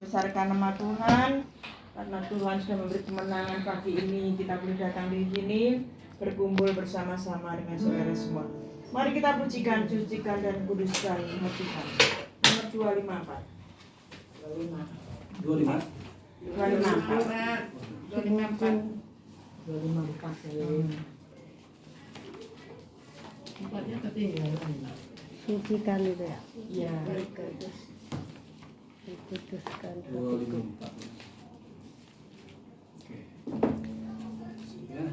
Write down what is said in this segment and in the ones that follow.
Besarkan nama Tuhan, karena Tuhan sudah memberi kemenangan pagi ini. Kita boleh datang di sini, berkumpul bersama-sama dengan saudara semua. Mari kita pujikan, sucikan dan kuduskan nama Tuhan. Nomor 254. 254. 254. Tempatnya ketinggalan. Sucikan itu ya. Iya. Kuduskan. 254. Oke. Ya.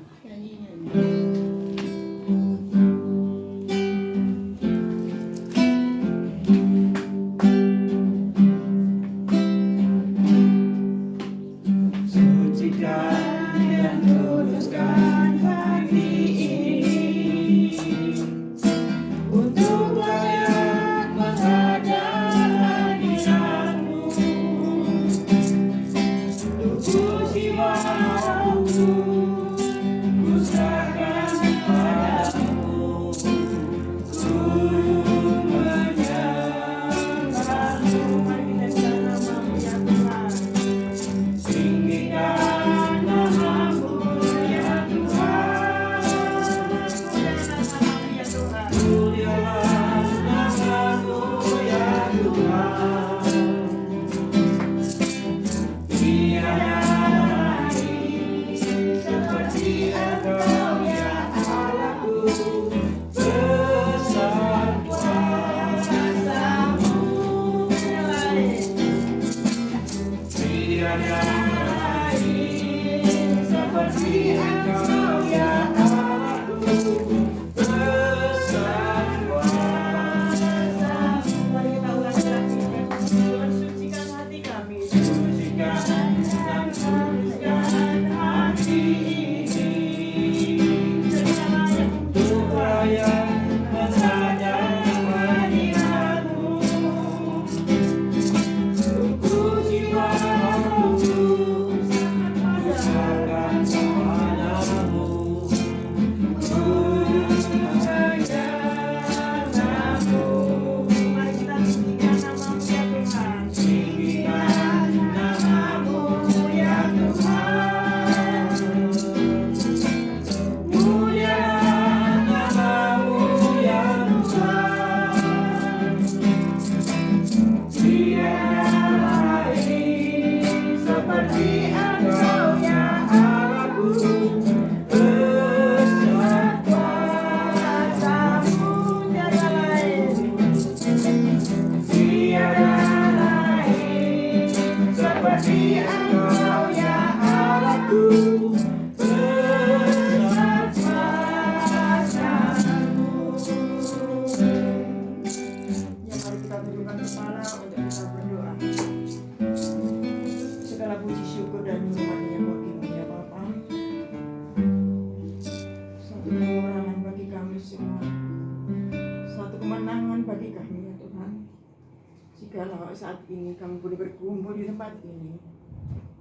Saat ini kami boleh berkumpul di tempat ini.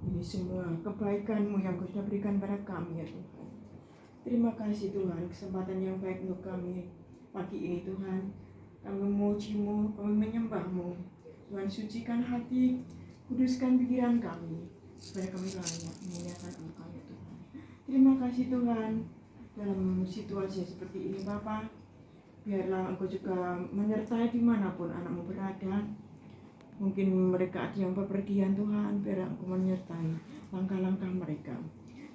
Ini semua kebaikan-Mu yang Kau sudah berikan pada kami ya Tuhan. Terima kasih Tuhan, kesempatan yang baik untuk kami pagi ini Tuhan. Kami memuji-Mu, kami menyembah-Mu. Tuhan, sucikan hati, kuduskan pikiran kami, supaya kami layak memuliakan Engkau ya Tuhan. Terima kasih Tuhan, dalam situasi seperti ini Bapa, biarlah Engkau juga menyertai dimanapun anak-Mu berada. Mungkin mereka ada yang bepergian Tuhan, biar Engkau menyertai langkah-langkah mereka.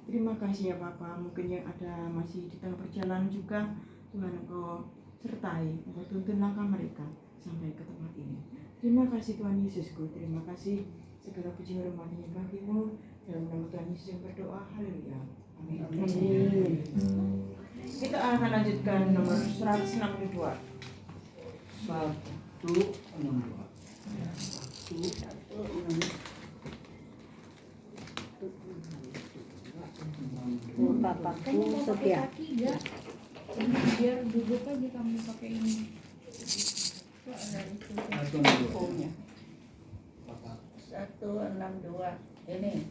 Terima kasih ya Bapa, mungkin yang ada masih di tengah perjalanan juga, Tuhan Engkau sertai, Engkau tuntun langkah mereka sampai ke tempat ini. Terima kasih Tuhan Yesusku, terima kasih segala puji hormat yang bagi-Mu. Dalam nama Tuhan Yesus yang berdoa, haleluya. Amin. Kita akan lanjutkan nomor 162. 162. Bapakku setia. Biar duduk aja kamu pakai ini. Pokoknya 162 ini.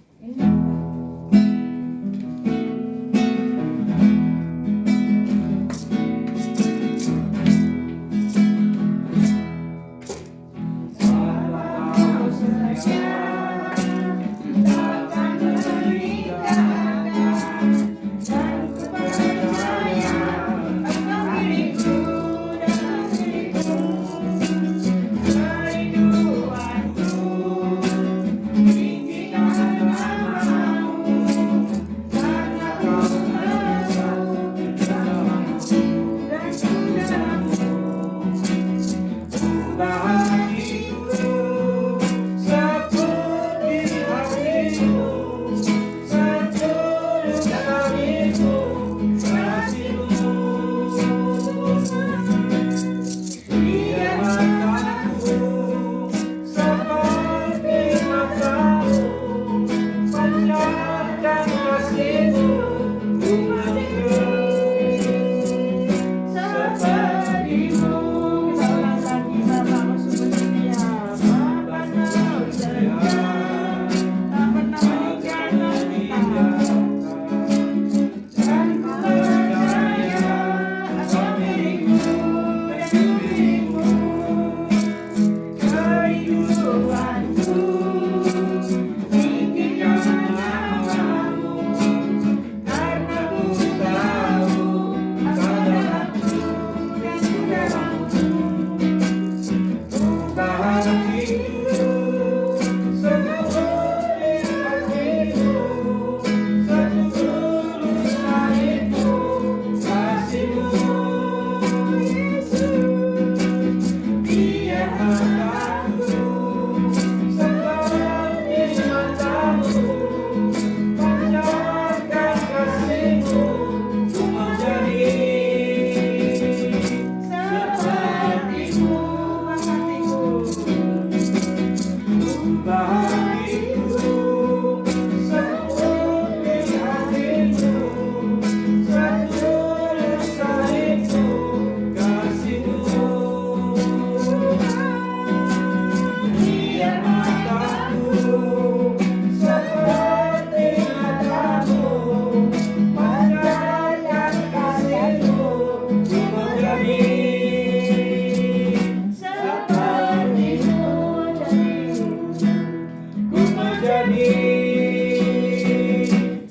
jadi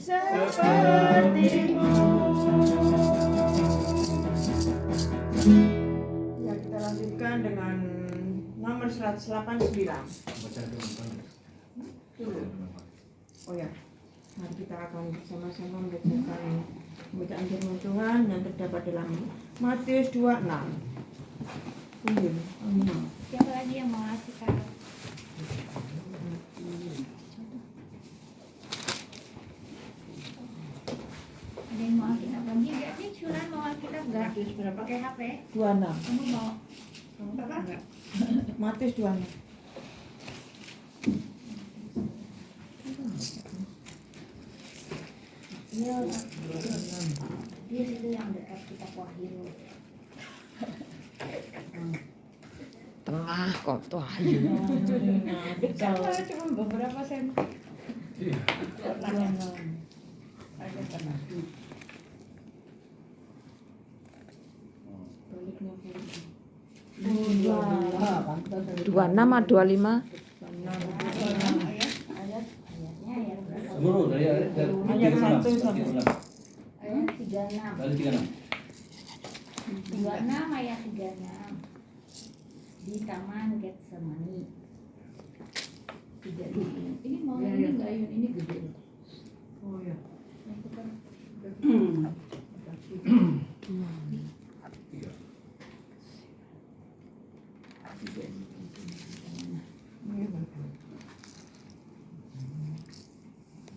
sepertimu. Ya, kita lanjutkan dengan nomor 189. baca teman-teman. Dulu. Oh ya, mari kita akan bersama-sama membacakan pembacaan firman Tuhan yang terdapat dalam Matius 26. Iya, Siapa lagi yang mau ngasih tahu? Ada yang mau Alkitab lagi? Gak sih, Sunan mau Alkitab gak? Pakai HP? 26. Kamu mau? Apa? Matius 26. Iya, dia situ yang dekat kitab Wahyu. Tengah kok tuh. Dekat lah, cuma beberapa senti. Iya. Ada pernah. 26 atau 25? Ayatnya ya berapa? Seluruh dari Ayat 1 sampai Ayat 36. dari 36. 26 ayat 36. Di taman Getsemani. Ini mau ini enggak Yun? Ini gede. Oh ya. Itu kan Tiga.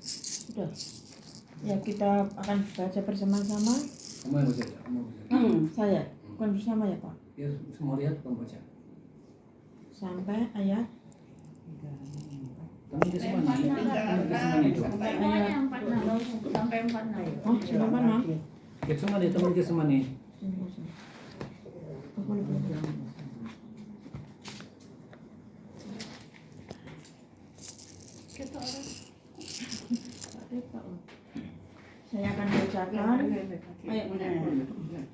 Sudah. Ya, kita akan baca bersama-sama. Kamu yang baca ya? Kamu baca. Saya, bukan bersama ya Pak. Ya, semua lihat kamu baca. Sampai ayat Kamu ke mana? Itu. semuanya 46 sampai 46. oh, sampai mana? Ke semana teman ke semana. Aku lupa. Saya akan bacakan. Ayo,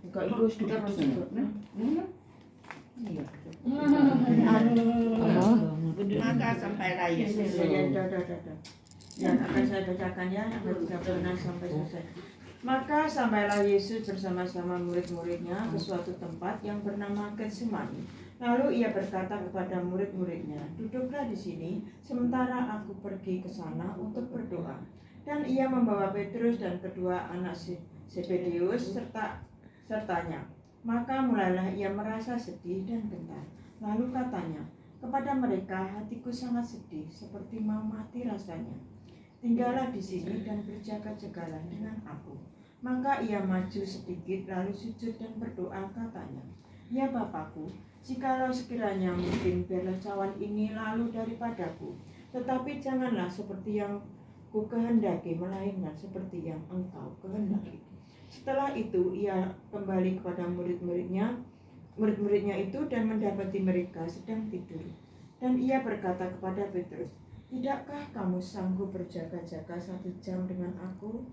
buka itu sedikit. Maka sampailah Yesus. Ya, akan saya bacakan ya, ayat 36 sampai selesai. Maka sampailah Yesus bersama-sama murid-muridnya ke suatu tempat yang bernama Getsemani. Lalu ia berkata kepada murid-muridnya, "Duduklah di sini, sementara aku pergi ke sana untuk berdoa." Dan ia membawa Petrus dan kedua anak Zebedeus sertanya. Maka mulailah ia merasa sedih dan gentar. Lalu katanya kepada mereka, "Hatiku sangat sedih, seperti mau mati rasanya. Tinggallah di sini dan berjaga-jagalah dengan aku." Maka ia maju sedikit, lalu sujud dan berdoa, katanya, "Ya Bapakku, jikalau sekiranya mungkin, biarlah cawan ini lalu daripadaku. Tetapi janganlah seperti yang ku kehendaki, melainkan seperti yang Engkau kehendaki." Setelah itu ia kembali kepada murid-muridnya itu dan mendapati mereka sedang tidur. Dan ia berkata kepada Petrus, "Tidakkah kamu sanggup berjaga-jaga 1 jam dengan aku?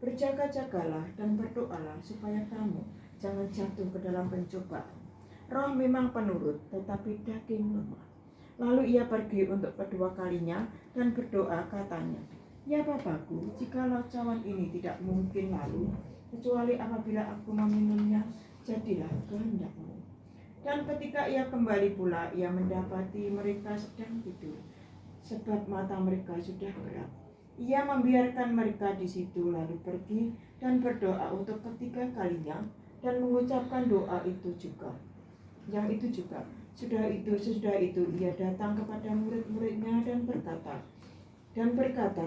Berjaga-jagalah dan berdoalah supaya kamu jangan jatuh ke dalam pencobaan. Roh memang penurut, tetapi daging lemah." Lalu ia pergi untuk kedua kalinya dan berdoa, katanya, "Ya Bapakku, jikalau cawan ini tidak mungkin lalu, kecuali apabila aku meminumnya, jadilah kehendak-Mu." Dan ketika ia kembali pula, ia mendapati mereka sedang tidur, sebab mata mereka sudah gelap. Ia membiarkan mereka di situ, lalu pergi dan berdoa untuk ketiga kalinya dan mengucapkan doa itu juga. Sesudah itu ia datang kepada murid-muridnya dan berkata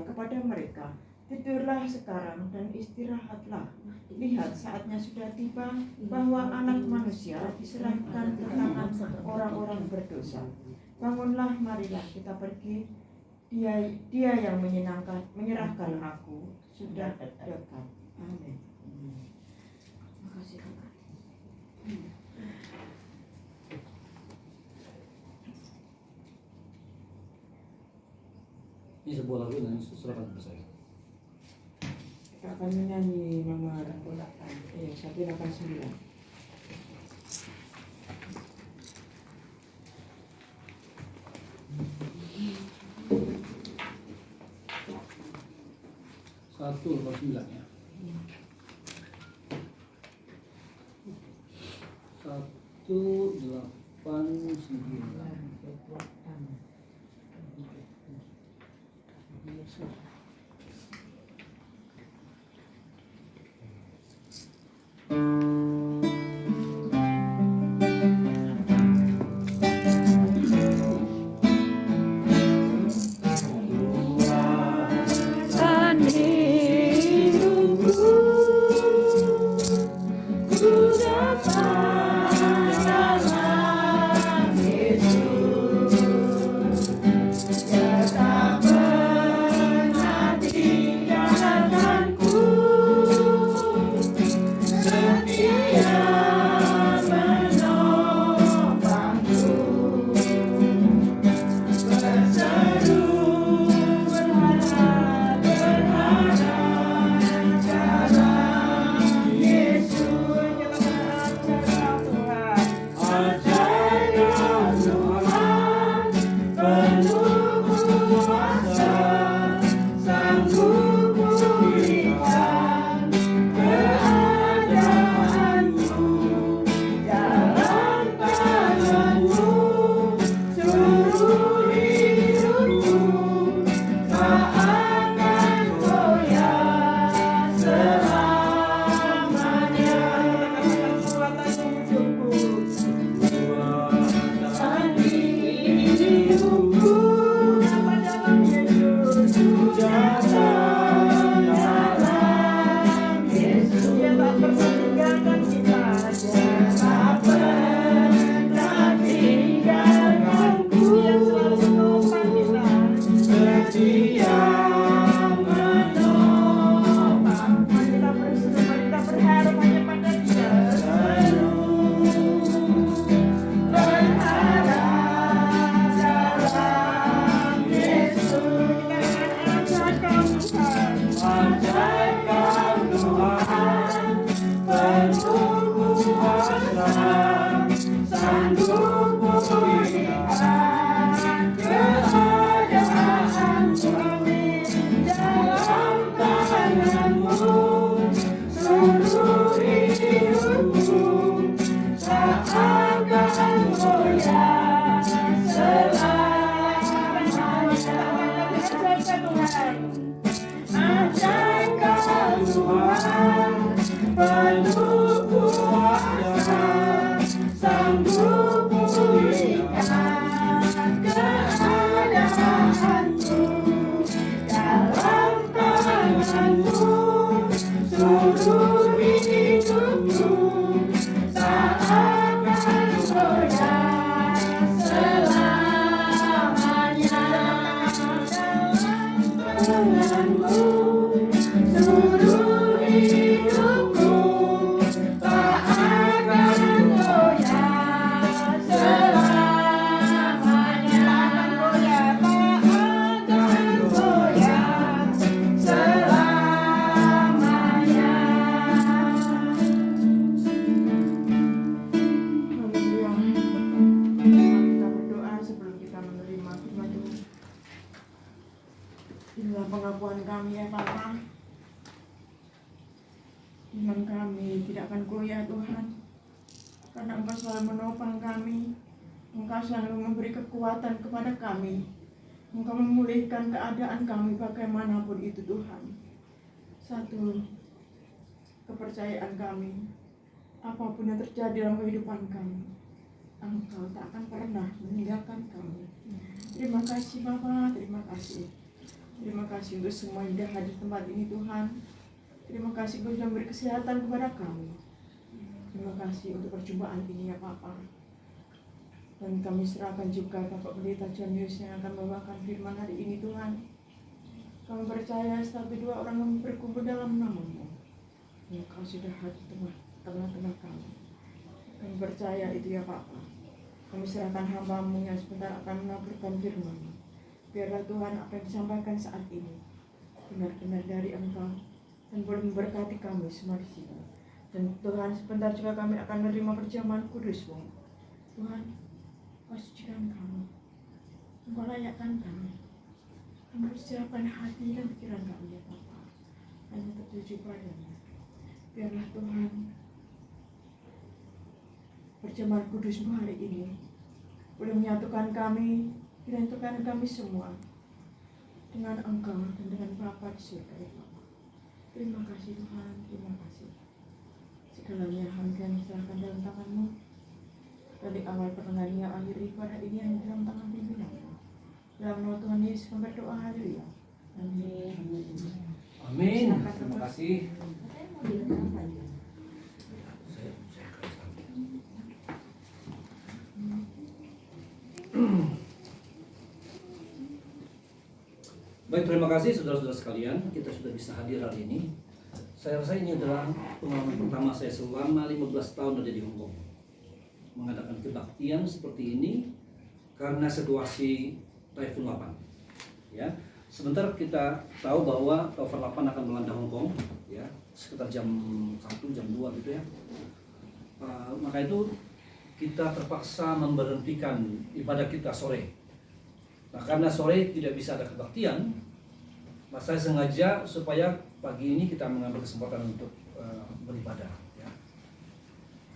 kepada mereka, "Tidurlah sekarang dan istirahatlah. Lihat, saatnya sudah tiba bahwa Anak Manusia diserahkan ke tangan orang-orang berdosa. Bangunlah, marilah kita pergi. Dia yang menyerahkan aku sudah dekat." Amin. Makasih Tuhan. Ini sebuah lagu dan silakan saya. Kita akan menyanyi nomor 189. 189 ya. 189. Haleluya. Kita berdoa sebelum kita menerima firman Tuhan. Inilah pengakuan kami ya Bapa. Iman kami tidak akan goyah Tuhan, karena Engkau selalu menopang kami. Engkau selalu memberi kekuatan kepada kami. Engkau memulihkan keadaan kami bagaimanapun itu Tuhan. Satu kepercayaan kami, apapun yang terjadi dalam kehidupan kami, Engkau tak akan pernah meninggalkan kami. Terima kasih Bapa, terima kasih. Terima kasih untuk semua yang sudah hadir di tempat ini Tuhan. Terima kasih Engkau sudah memberi kesehatan kepada kami. Terima kasih untuk perjumpaan ini ya Bapa. Dan kami serahkan juga Bapak Pendeta Janius yang akan membawakan firman hari ini Tuhan. Kami percaya satu dua orang yang berkumpul dalam nama-Mu, Engkau sudah hadir di tengah-tengah kami. Kami percaya itu ya Bapa. Kami serahkan hamba-Mu yang sebentar akan menaburkan firman-Mu. Biarlah Tuhan apa yang disampaikan saat ini benar-benar dari Engkau dan boleh memberkati kami semua di sini. Dan Tuhan sebentar juga kami akan menerima perjamuan kudus-Mu. Tuhan, Kau sucikan kami, Engkau layakkan kami, Engkau siapkan hati dan pikiran kami ya Bapa. hanya tertuju padanya. Biarlah Tuhan perjamuan kudus-Mu hari ini boleh menyatukan kami, menyatukan kami semua dengan Engkau dan dengan Bapa di surga ya Bapa. Terima kasih Tuhan, terima kasih. Segalanya hamba kami serahkan dalam tangan-Mu. Dari awal pertengahan hingga akhir ibadah ini yang dalam tangan pimpinan-Mu. Dalam nama Tuhan Yesus kami berdoa, haleluya. Amin. Amin. Terima kasih. Saya mau bilang apa aja? Baik, terima kasih saudara-saudara sekalian. Kita sudah bisa hadir hari ini. Saya rasa ini adalah pengalaman pertama saya selama 15 tahun ada di Hong Kong. Mengadakan kebaktian seperti ini karena situasi Typhoon 8. Ya, sebentar kita tahu bahwa Typhoon 8 akan melanda Hong Kong, ya, sekitar jam 1, jam 2 gitu ya. Maka itu kita terpaksa memberhentikan ibadah kita sore. Nah, karena sore tidak bisa ada kebaktian, maka saya sengaja supaya pagi ini kita mengambil kesempatan untuk beribadah. Ya.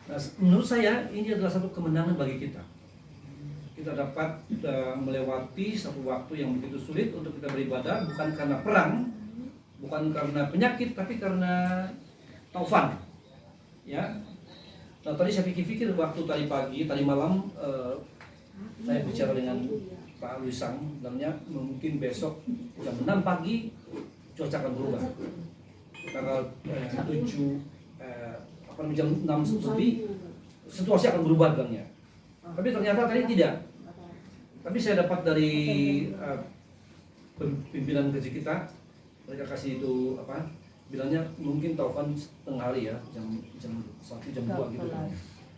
Nah, menurut saya ini adalah satu kemenangan bagi kita. Kita dapat melewati satu waktu yang begitu sulit untuk kita beribadah, bukan karena perang, bukan karena penyakit, tapi karena taufan. Ya. Nah, tadi saya pikir-pikir waktu tadi pagi, tadi malam saya bicara dengan Pak Wisang, bilangnya mungkin besok jam 6 pagi cuaca akan berubah. Tanggal 7 jam 6 lebih situasi akan berubah bilangnya. Tapi ternyata tadi tidak. Tapi saya dapat dari pimpinan kerja kita, mereka kasih itu bilangnya mungkin taufan setengah hari ya, jam 1 jam 2 gitu.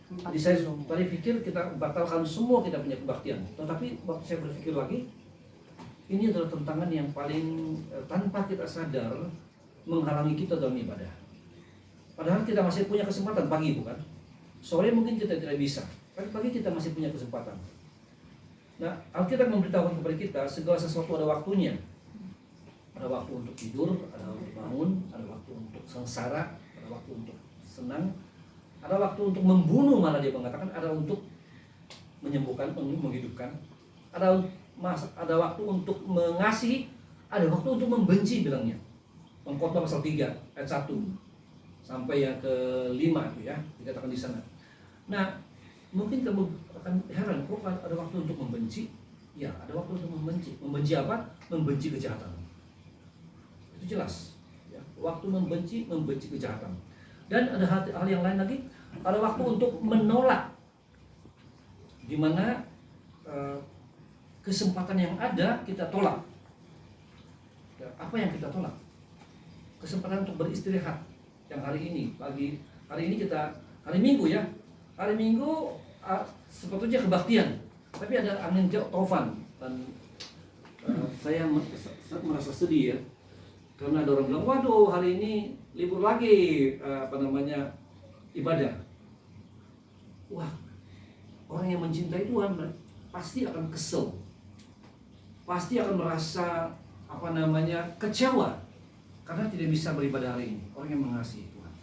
Jadi saya tadi pikir kita batalkan semua kita punya kebaktian. Tetapi waktu saya berpikir lagi, ini adalah tantangan yang paling tanpa kita sadar menghalangi kita dalam ibadah. Padahal kita masih punya kesempatan pagi, bukan? Sore mungkin kita tidak bisa, tapi pagi kita masih punya kesempatan. Nah, Alkitab memberitahukan kepada kita segala sesuatu ada waktunya. Ada waktu untuk tidur, ada waktu bangun, ada waktu untuk sengsara, ada waktu untuk senang, ada waktu untuk membunuh, malah dia mengatakan ada untuk menyembuhkan, menghidupkan, ada waktu untuk mengasihi, ada waktu untuk membenci bilangnya. Pengkhotbah pasal 3 ayat 1 sampai yang ke-5 itu ya, dikatakan di sana. Nah, mungkin kamu akan heran, kok ada waktu untuk membenci? Ya, ada waktu untuk membenci. Membenci apa? Membenci kejahatan. Itu jelas. Ya, waktu membenci kejahatan. Dan ada hal yang lain lagi, ada waktu untuk menolak, di mana kesempatan yang ada kita tolak. Ya, apa yang kita tolak? Kesempatan untuk beristirahat yang hari ini, hari ini kita hari Minggu ya, hari Minggu sebetulnya kebaktian, tapi ada angin taufan dan saya merasa sedih ya, karena ada orang bilang, waduh hari ini libur lagi ibadah. Wah, orang yang mencintai Tuhan pasti akan kesel, pasti akan merasa kecewa karena tidak bisa beribadah hari ini. Orang yang mengasihi Tuhan.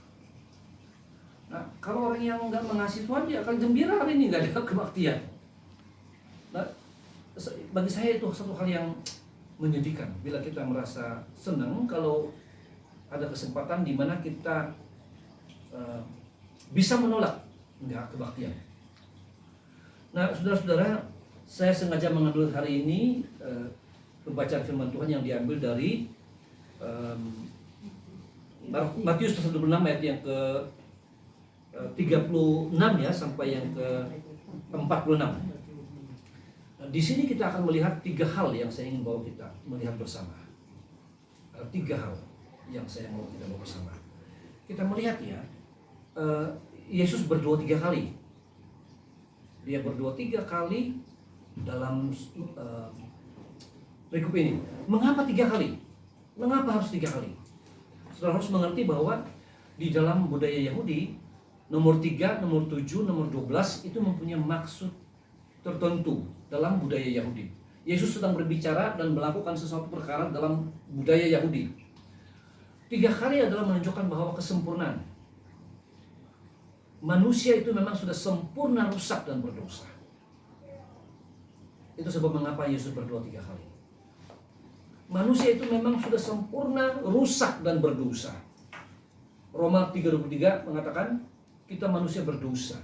Nah, kalau orang yang nggak mengasihi Tuhan, dia akan gembira hari ini nggak ada kebaktian. Nah, bagi saya itu satu hal yang menyedihkan bila kita merasa senang kalau ada kesempatan di mana kita bisa menolak nggak kebaktian. Nah, saudara-saudara, saya sengaja mengambil hari ini pembacaan firman Tuhan yang diambil dari Matius pasal 26 ayat yang ke 36 ya sampai yang ke 46. Nah, di sini kita akan melihat 3 hal yang saya ingin bawa kita melihat bersama. 3 hal yang saya mau kita bawa bersama. Kita melihat ya, Yesus berdoa 3 kali. Dia berdoa 3 kali dalam perikop ini. Mengapa 3 kali? Mengapa harus 3 kali? Saudara harus mengerti bahwa di dalam budaya Yahudi, nomor 3, nomor 7, nomor 12 itu mempunyai maksud tertentu dalam budaya Yahudi. Yesus sedang berbicara dan melakukan sesuatu perkara dalam budaya Yahudi. 3 kali adalah menunjukkan bahwa kesempurnaan. Manusia itu memang sudah sempurna rusak dan berdosa. Itu sebab mengapa Yesus berdoa 3 kali. Manusia itu memang sudah sempurna rusak dan berdosa. Roma 3:23 mengatakan kita manusia berdosa.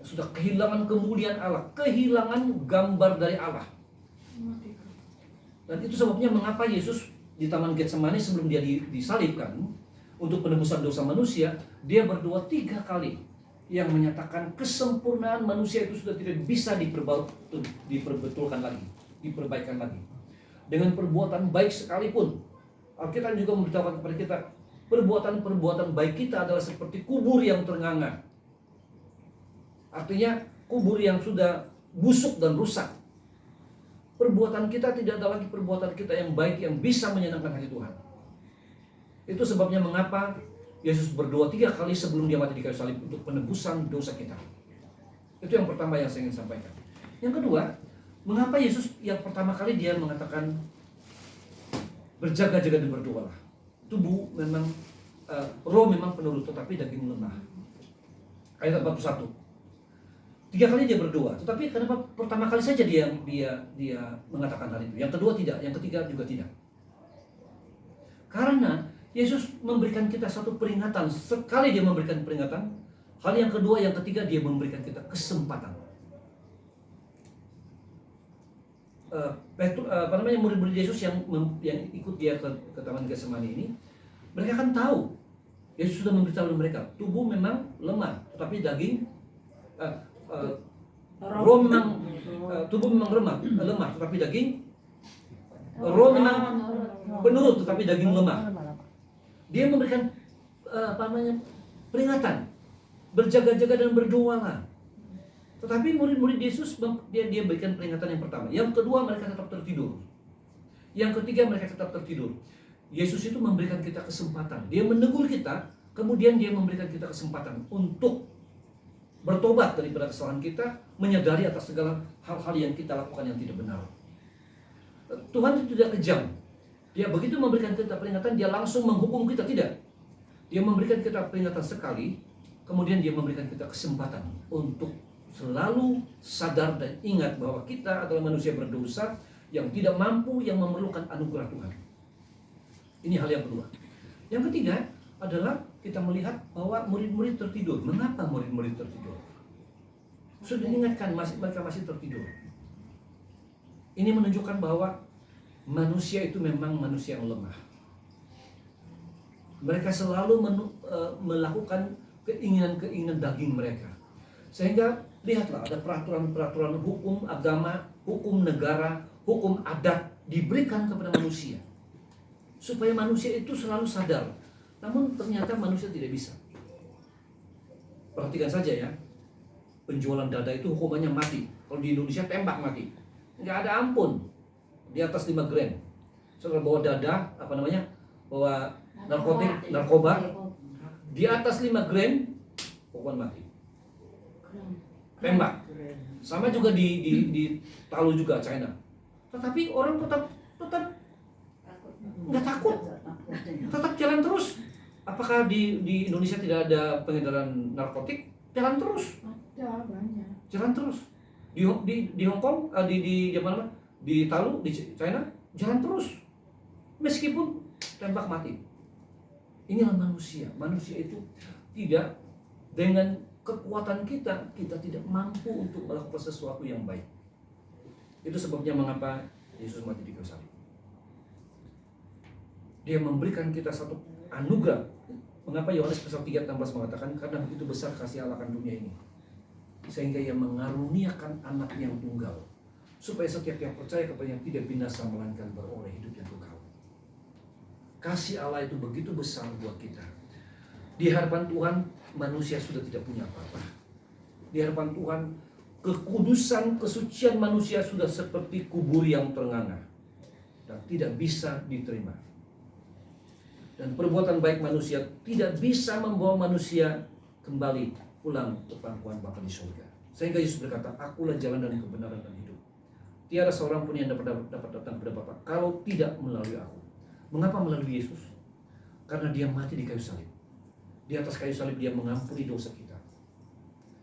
Sudah kehilangan kemuliaan Allah, kehilangan gambar dari Allah. Dan itu sebabnya mengapa Yesus di Taman Getsemani sebelum dia disalibkan untuk penebusan dosa manusia, dia berdoa 3 kali yang menyatakan kesempurnaan manusia itu sudah tidak bisa diperbetulkan lagi, diperbaikan lagi. Dengan perbuatan baik sekalipun, Alkitab juga memberitahukan kepada kita, perbuatan-perbuatan baik kita adalah seperti kubur yang ternganga. Artinya kubur yang sudah busuk dan rusak. Perbuatan kita tidak ada lagi perbuatan kita yang baik yang bisa menyenangkan hati Tuhan. Itu sebabnya mengapa Yesus berdoa 3 kali sebelum dia mati di kayu salib untuk penebusan dosa kita. Itu yang pertama yang saya ingin sampaikan. Yang kedua, mengapa Yesus yang pertama kali dia mengatakan berjaga-jaga dan berdoalah. Tubuh memang, roh memang penurut tetapi daging lemah. Ayat 41. 3 kali dia berdoa, tetapi kenapa pertama kali saja dia mengatakan hal itu, yang kedua tidak, yang ketiga juga tidak. Karena Yesus memberikan kita satu peringatan. Sekali dia memberikan peringatan, hal yang kedua, yang ketiga dia memberikan kita kesempatan. Murid-murid Yesus yang ikut dia ke Taman Getsemani ini, mereka kan tahu Yesus sudah memberitahu mereka, tubuh memang lemah, tetapi daging roh memang tubuh memang lemah, tetapi daging roh memang penurut, tetapi daging lemah. Dia memberikan peringatan, berjaga-jaga dan berdoalah. Tetapi murid-murid Yesus dia berikan peringatan yang pertama. Yang kedua, mereka tetap tertidur. Yang ketiga, mereka tetap tertidur. Yesus itu memberikan kita kesempatan. Dia menegur kita, kemudian dia memberikan kita kesempatan untuk bertobat daripada kesalahan kita, menyadari atas segala hal-hal yang kita lakukan yang tidak benar. Tuhan itu tidak kejam. Dia begitu memberikan kita peringatan, dia langsung menghukum kita, tidak. Dia memberikan kita peringatan sekali, kemudian dia memberikan kita kesempatan untuk selalu sadar dan ingat bahwa kita adalah manusia berdosa yang tidak mampu, yang memerlukan anugerah Tuhan. Ini hal yang kedua. Yang ketiga adalah kita melihat bahwa murid-murid tertidur. Mengapa murid-murid tertidur? Sudah diingatkan, mereka masih tertidur. Ini menunjukkan bahwa manusia itu memang manusia yang lemah. Mereka selalu melakukan keinginan-keinginan daging mereka. Sehingga lihatlah, ada peraturan-peraturan hukum agama, hukum negara, hukum adat diberikan kepada manusia. Supaya manusia itu selalu sadar. Namun ternyata manusia tidak bisa. Perhatikan saja ya, penjualan dada itu hukumannya mati. Kalau di Indonesia tembak mati, nggak ada ampun. Di atas 5 gram. Setelah bawa dada, bawa narkoba, di atas 5 gram, hukuman mati. Tembak. Sama juga di Talu juga, China. Tetapi orang tetap nggak takut, tetap jalan terus. Apakah di Indonesia tidak ada pengedaran narkotik? Jalan terus. Ada banyak. Jalan terus. Di Hong Kong, di mana? Di Talu, di China, jalan terus. Meskipun tembak mati. Inilah manusia. Manusia itu tidak, dengan kekuatan kita tidak mampu untuk melakukan sesuatu yang baik. Itu sebabnya mengapa Yesus mati di kayu salib. Dia memberikan kita satu anugerah. Mengapa Yohanes pasal 3:16 mengatakan, karena begitu besar kasih Allah akan dunia ini, sehingga ia mengaruniakan anak yang tunggal, supaya setiap yang percaya kepadanya tidak binasa melainkan beroleh hidup yang kekal. Kasih Allah itu begitu besar buat kita. Di hadapan Tuhan manusia sudah tidak punya apa-apa. Di hadapan Tuhan kekudusan, kesucian manusia sudah seperti kubur yang ternganga dan tidak bisa diterima. Dan perbuatan baik manusia tidak bisa membawa manusia kembali pulang ke pangkuan Bapa di surga. Sehingga Yesus berkata, akulah jalan dan kebenaran dan hidup. Tiada seorang pun yang dapat datang kepada Bapa kalau tidak melalui aku. Mengapa melalui Yesus? karena dia mati di kayu salib. Di atas kayu salib dia mengampuni dosa kita.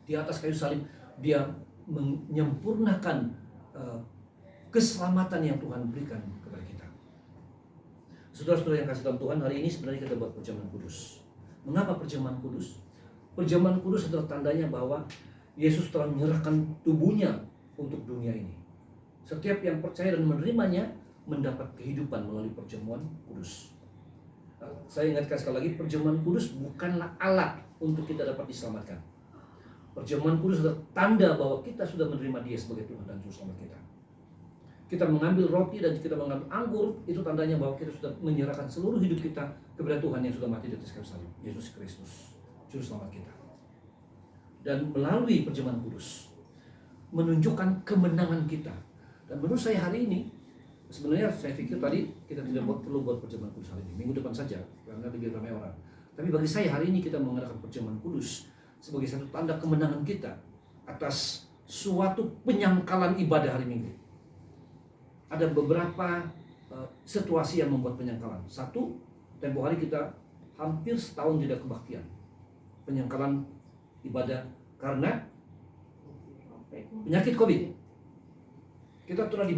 Di atas kayu salib dia menyempurnakan keselamatan yang Tuhan berikan kepada kita. Saudara-saudara yang kasih dalam Tuhan, hari ini sebenarnya kita buat perjamuan kudus. Mengapa perjamuan kudus? Perjamuan kudus adalah tandanya bahwa Yesus telah menyerahkan tubuhnya untuk dunia ini. Setiap yang percaya dan menerimanya mendapat kehidupan melalui perjamuan kudus. Saya ingatkan sekali lagi, perjamuan kudus bukanlah alat untuk kita dapat diselamatkan. Perjamuan kudus adalah tanda bahwa kita sudah menerima Dia sebagai Tuhan dan Juru Selamat kita. Kita mengambil roti dan kita mengambil anggur, itu tandanya bahwa kita sudah menyerahkan seluruh hidup kita kepada Tuhan yang sudah mati di atas kayu salib, Yesus Kristus, Juru Selamat kita. Dan melalui perjamuan kudus menunjukkan kemenangan kita. Dan menurut saya hari ini, sebenarnya saya pikir tadi kita tidak perlu buat perjamuan kudus hari ini, minggu depan saja, karena lebih ramai orang. Tapi bagi saya hari ini kita mengadakan perjamuan kudus sebagai satu tanda kemenangan kita atas suatu penyangkalan ibadah hari Minggu. Ada beberapa situasi yang membuat penyangkalan. Satu, tempo hari kita hampir setahun tidak kebaktian. Penyangkalan ibadah karena penyakit COVID. Kita telah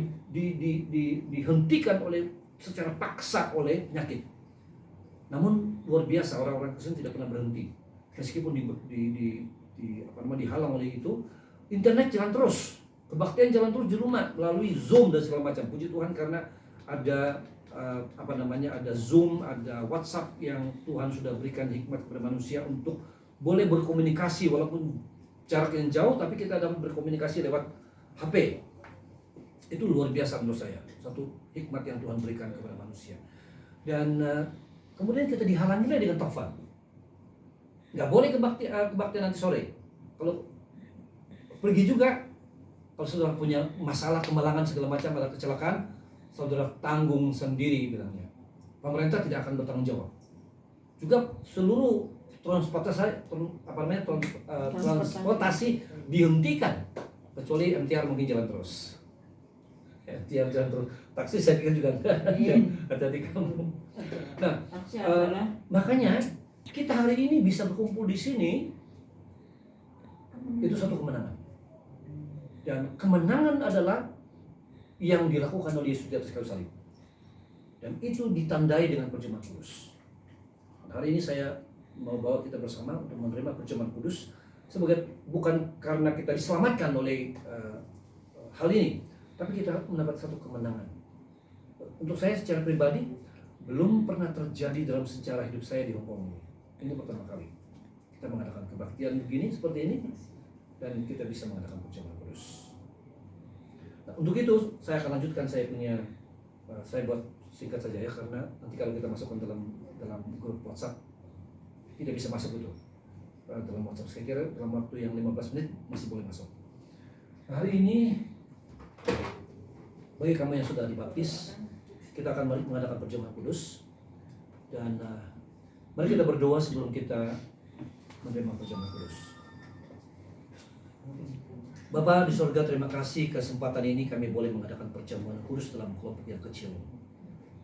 dihentikan secara paksa oleh penyakit. Namun luar biasa, orang-orang Kristen tidak pernah berhenti. Meskipun dihalang oleh itu, internet jalan terus. Kebaktian jalan terus di rumah melalui Zoom dan segala macam. Puji Tuhan karena ada ada Zoom, ada WhatsApp yang Tuhan sudah berikan hikmat kepada manusia untuk boleh berkomunikasi walaupun jarak yang jauh, tapi kita dapat berkomunikasi lewat HP. Itu luar biasa menurut saya, satu hikmat yang Tuhan berikan kepada manusia. Dan kemudian kita dihalangi dengan taufan. Nggak boleh kebaktian nanti sore. Kalau pergi juga, kalau saudara punya masalah, kemalangan, segala macam, ada kecelakaan, saudara tanggung sendiri bilangnya. Pemerintah tidak akan bertanggung jawab. Juga seluruh transportasi dihentikan, kecuali MTR mungkin jalan terus. MTR jalan terus. Taksi saya pikir juga hati-hati kamu. Nah, makanya kita hari ini bisa berkumpul di sini, itu satu kemenangan. Dan kemenangan adalah yang dilakukan oleh Yesus di atas kayu salib. Dan itu ditandai dengan perjamuan kudus. Hari ini saya mau bawa kita bersama untuk menerima perjamuan kudus sebagai bukan karena kita diselamatkan oleh hal ini, tapi kita mendapat satu kemenangan. Untuk saya secara pribadi belum pernah terjadi dalam sejarah hidup saya di Hong Kong. Ini pertama kali kita mengadakan kebaktian begini seperti ini, dan kita bisa mengadakan perjamuan kudus. Nah, untuk itu saya akan lanjutkan saya buat singkat saja ya, karena nanti kalau kita masukkan dalam grup WhatsApp tidak bisa masuk itu. Dalam WhatsApp saya kira dalam waktu yang 15 menit masih boleh masuk. Hari ini bagi kamu yang sudah dibaptis, kita akan mengadakan perjamuan kudus, dan mari kita berdoa sebelum kita menerima perjamuan kudus. Bapa di surga, terima kasih kesempatan ini kami boleh mengadakan perjamuan kudus dalam kelompok yang kecil.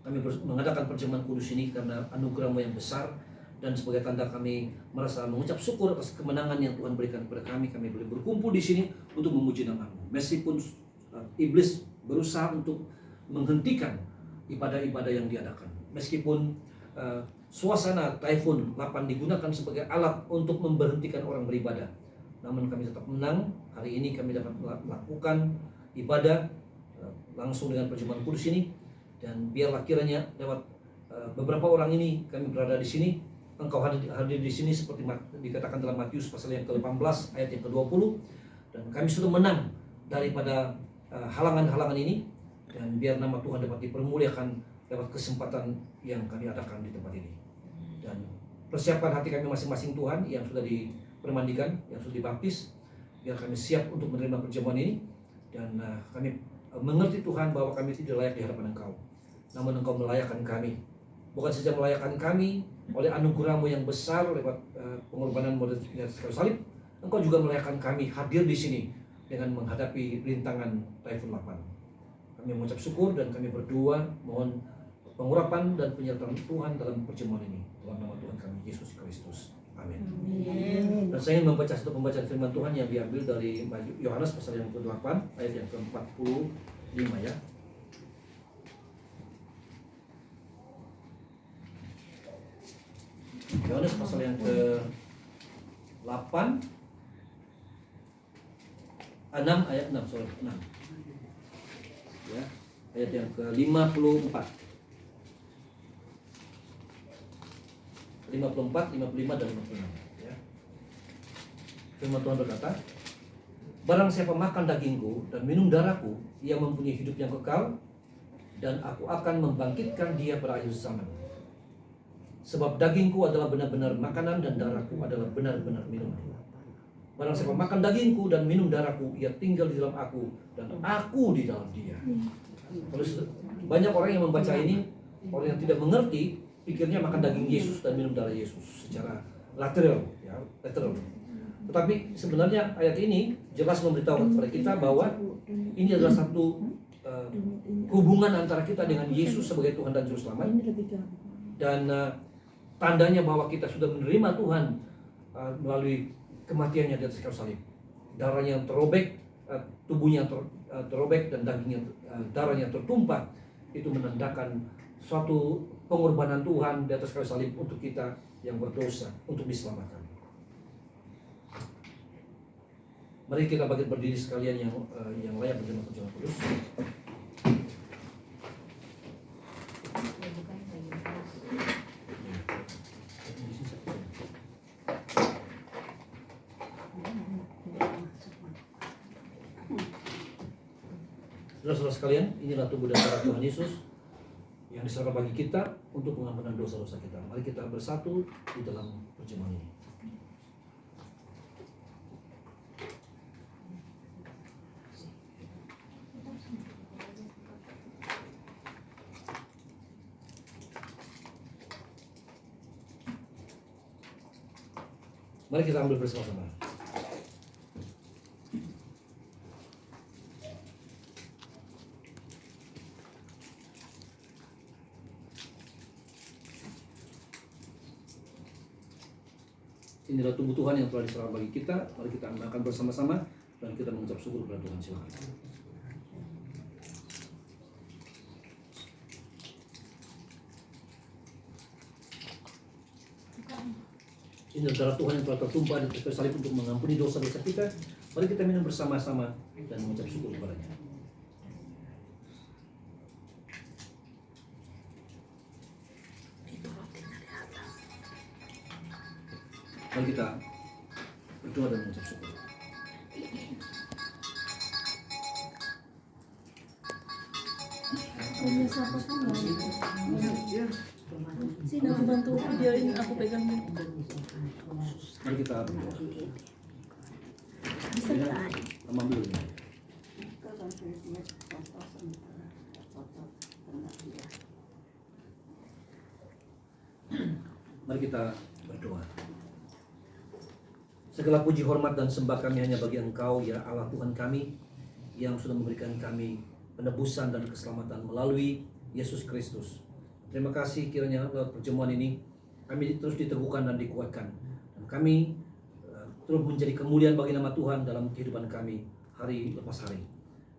Kami mengadakan perjamuan kudus ini karena anugerah-Mu yang besar, dan sebagai tanda kami merasa mengucap syukur atas kemenangan yang Tuhan berikan kepada kami. Kami boleh berkumpul di sini untuk memuji nama-Mu. Meskipun iblis berusaha untuk menghentikan ibadah-ibadah yang diadakan. Meskipun suasana Typhoon 8 digunakan sebagai alat untuk memberhentikan orang beribadah, namun kami tetap menang. Hari ini kami dapat melakukan ibadah langsung dengan perjamuan kudus ini, dan biarlah kiranya lewat beberapa orang ini kami berada di sini, Engkau hadir di sini seperti dikatakan dalam Matius pasal yang ke-18 ayat yang ke-20, dan kami sudah menang daripada halangan-halangan ini, dan biar nama Tuhan dapat dipermuliakan lewat kesempatan yang kami adakan di tempat ini. Dan persiapkan hati kami masing-masing Tuhan yang sudah dipermandikan, yang sudah dibaptis, biar kami siap untuk menerima perjamuan ini, dan kami mengerti Tuhan bahwa kami tidak layak di hadapan Engkau, namun Engkau melayakkan kami. Bukan saja melayakkan kami oleh anugerah-Mu yang besar lewat pengorbanan-Mu di atas kayu salib, Engkau juga melayakkan kami hadir di sini dengan menghadapi rintangan Typhoon 8. Kami mengucap syukur dan kami berdoa, mohon pengurapan dan penyertaan Tuhan dalam perjamuan ini. Dalam nama Tuhan kami Yesus Kristus. Amin. Dan saya ingin membaca satu pembacaan firman Tuhan yang diambil dari Yohanes pasal yang ke-8 ayat yang ke-45 ya. Yohanes pasal yang ke-8 6 ayat 6 sorry 6 ya, ayat yang ke-54 55 dan 56 ya. Firman Tuhan berkata, barang siapa makan dagingku dan minum darahku, ia mempunyai hidup yang kekal, dan aku akan membangkitkan dia pada akhir zaman. Sebab dagingku adalah benar-benar makanan dan darahku adalah benar-benar minuman. Barang siapa makan dagingku dan minum darahku, ia tinggal di dalam aku dan aku di dalam dia. Terus banyak orang yang membaca ini, orang yang tidak mengerti, pikirnya makan daging Yesus dan minum darah Yesus secara lateral, ya, lateral. Tetapi sebenarnya ayat ini jelas memberitahu kepada kita bahwa ini adalah satu hubungan antara kita dengan Yesus sebagai Tuhan dan Juru Selamat. Dan tandanya bahwa kita sudah menerima Tuhan melalui kematiannya di atas kayu salib. Darahnya yang terobek, tubuhnya terobek dan dagingnya darahnya tertumpah, itu menandakan suatu pengorbanan Tuhan di atas kayu salib untuk kita yang berdosa untuk diselamatkan. Mari kita bangkit berdiri sekalian yang layak menerima perjamuan kudus. Saudara-saudara sekalian, inilah tubuh dan darah Tuhan Yesus yang diserahkan bagi kita untuk pengampunan dosa-dosa kita. Mari kita bersatu di dalam perjamuan ini. Mari kita ambil bersama-sama. Inilah tubuh Tuhan yang telah diserahkan bagi kita. Mari kita makan bersama-sama dan kita mengucap syukur kepada Tuhan. Silakan. Ini adalah Tuhan yang telah tertumpah di atas salib untuk mengampuni dosa-dosa kita. Mari kita minum bersama-sama dan mengucap syukur kepada-Nya. Mari kita berdoa dan mengucap syukur. Sini aku bantu videoin, aku pegang. Mari kita berdoa. Bisa nggak? Amam dulu. Mari kita berdoa. Segala puji, hormat, dan sembah kami hanya bagi Engkau, ya Allah Tuhan kami, yang sudah memberikan kami penebusan dan keselamatan melalui Yesus Kristus. Terima kasih kiranya lewat perjamuan ini kami terus diteguhkan dan dikuatkan, dan kami terus menjadi kemuliaan bagi nama Tuhan dalam kehidupan kami hari lepas hari.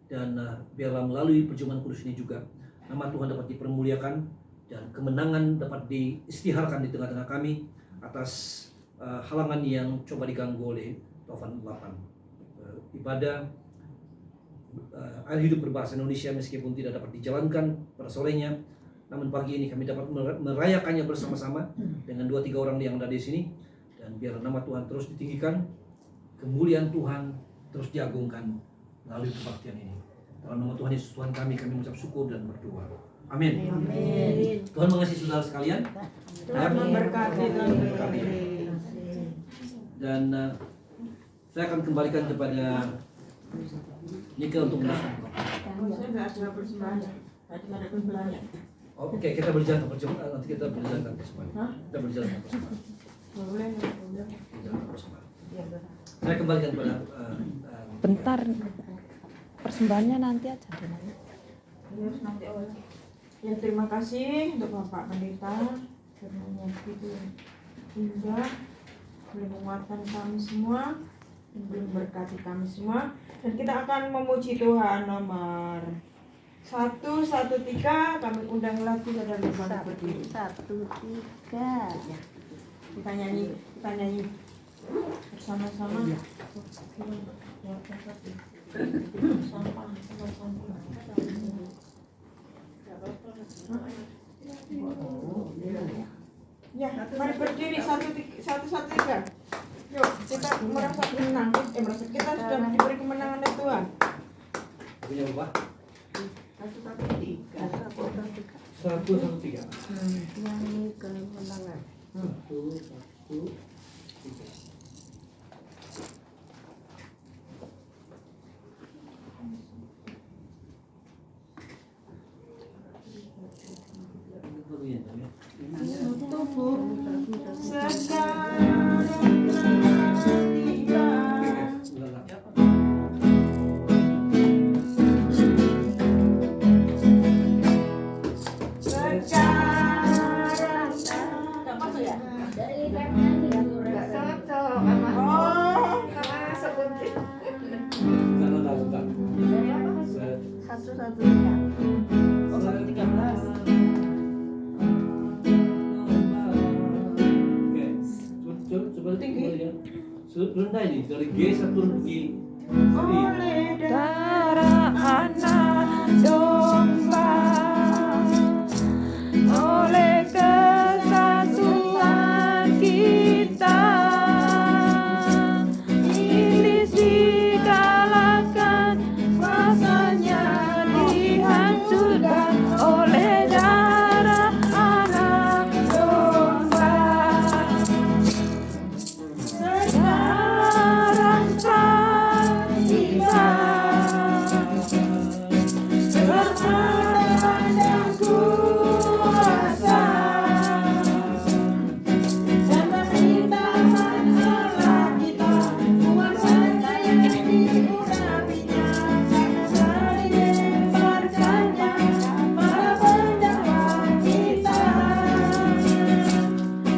Dan biarlah melalui perjamuan kudus ini juga nama Tuhan dapat dipermuliakan dan kemenangan dapat diistiharkan di tengah-tengah kami atas halangan yang coba diganggu oleh taufan 8. Ibadah air hidup berbahasa Indonesia meskipun tidak dapat dijalankan pada sorenya, namun pagi ini kami dapat merayakannya bersama-sama dengan 2-3 orang yang ada di sini, dan biar nama Tuhan terus ditinggikan, kemuliaan Tuhan terus diagungkan melalui kebaktian ini. Dalam nama Tuhan Yesus Tuhan kami mengucap syukur dan berdoa. Amin. Amin. Tuhan mengasihi saudara sekalian. Tuhan memberkati. Dan saya akan kembalikan kepada Nika untuk meneruskan. Saya nggak ada persembahan. Tadi ada persembahan. Oke, kita berjalan ke persembahan. Nanti kita berjalan ke persembahan. Kita berjalan ke persembahan. Boleh. Berjalan ke persembahan. Saya kembalikan kepada Bentar, persembahannya nanti aja deh. Terus nanti Ya terima kasih untuk Bapak Pendeta karena begitu indah, boleh menguatkan kami semua, dan boleh memberkati kami semua. Dan kita akan memuji Tuhan nomor 113. Kami undang lagi saudara Bapak berdiri. 1, 3. Ya. Kita nyanyi bersama-sama. Ya. Ya, mari berdiri 113. Yuk, kita merasa menang. Kita sudah diberi kemenangan oleh Tuhan. Punya Bapak? 113. 113. Nyanyi kemenangan. 113. Tubuh sekarang tiba. Sekarang nggak masuk ya? Dari nyanyi Nggak cocok sama Oh, seperti Karena tahu tak. dari apa? 113. Oh, 113. Coba tinggi ya. Rendah ini dari G satu G. oleh Darah anak domba, oleh kesatuan kita, iblis dikalahkan, kuasanya dihancurkan oleh darah anak domba. Sekarang tiba, kekuatan dan kuasa dan pemerintahan Allah kita, kuasanya yang diurapinya, karena dilemparkannya para pendahulu kita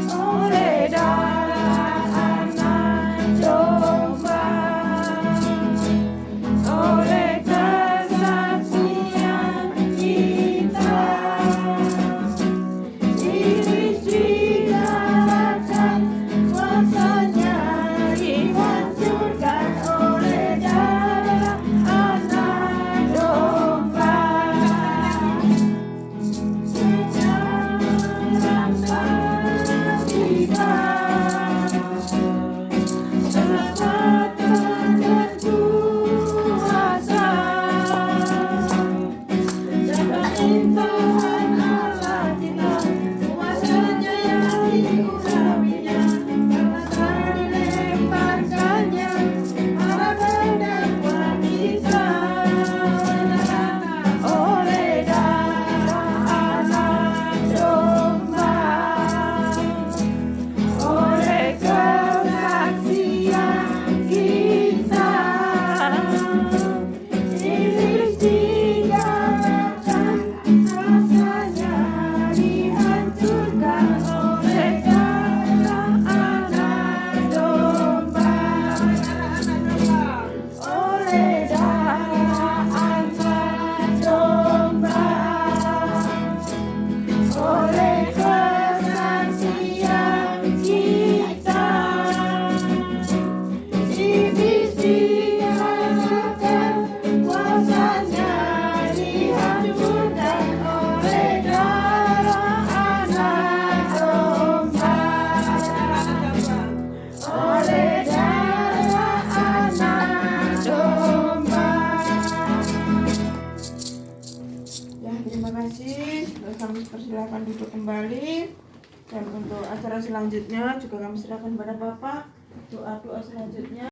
oleh darah anak domba, oleh kesaksian kita, iblis dikalahkan, kuasanya dihancurkan oleh darah anak domba. Sekarang tiba, kekuatan dan kuasa dan pemerintahan Allah kita, kuasanya yang diurapinya, karena telah dilemparkannya para pendakwa kita oleh darah anak domba, oleh kesaksian kita, iblis dikalahkan, kuasanya dihancurkan oleh darah anak domba, oleh darah anak domba, oleh kesaksian kita, iblis dikalahkan, kuasanya dihancurkan oleh darah anak domba, oleh darah anak domba. ya, terima kasih. Terus kami persilakan duduk kembali. Dan untuk acara selanjutnya juga kami serahkan pada Bapak. Doa-doa selanjutnya